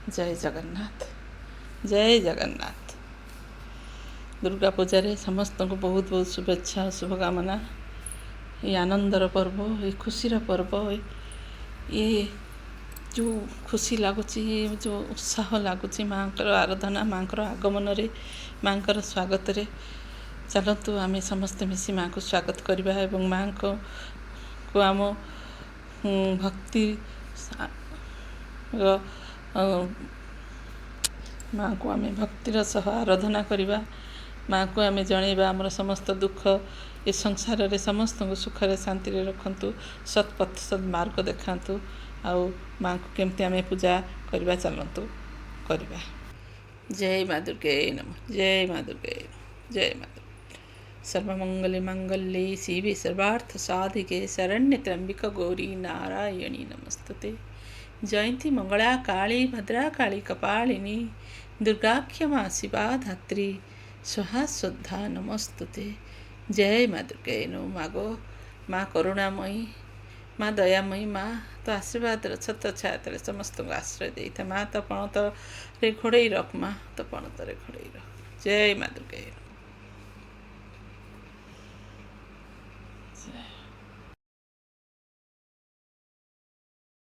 जय जगन्नाथ जय जगन्नाथ। दुर्गा पूजा समस्त को बहुत बहुत शुभेच्छा शुभकामना। ये आनंदर पर्व, ये खुशीर पर्व, ये जो खुशी लगुच, जो उत्साह लगुच माँ आराधना, माँ आगमन रे, माँ स्वागत रे। चलतु आम समस्ते मिसी माँ को स्वागत करवा एवं माँ को आम भक्ति माँ को आम भक्तिर सह आराधना करवा। माँ को आम जनइबा आमर समस्त दुख ये संसार रे समस्त को सुखरे शांति रे रखंतु, सत्पथ सद्मार्ग देखातु। आउ माँ को केमती आम पूजा करवा चलतु करवा। जय माँ दुर्गे नमः। जय माँ दुर्गे जय माँ दुर्गे। सर्वमंगल मंगल्ये शिवे सर्वार्थ साधिके शरण्य त्र्यंबिक गौरी नारायणी नमस्तुते। जयंती मंगला काली भद्रा काली कपालिनी दुर्गा क्षमा शिवा धात्री स्वाहा श्रद्धा नमस्तुते। जय माँ दुर्गे नो मागो। माँ करुणामयी, माँ दयामयी, माँ तो आशीर्वाद छत्र छाया समस्त को आश्रय दे था। माँ तो पणत रे घोड़े रख, माँ तो पणत रे घोड़े रख। जय माँ दुर्गे।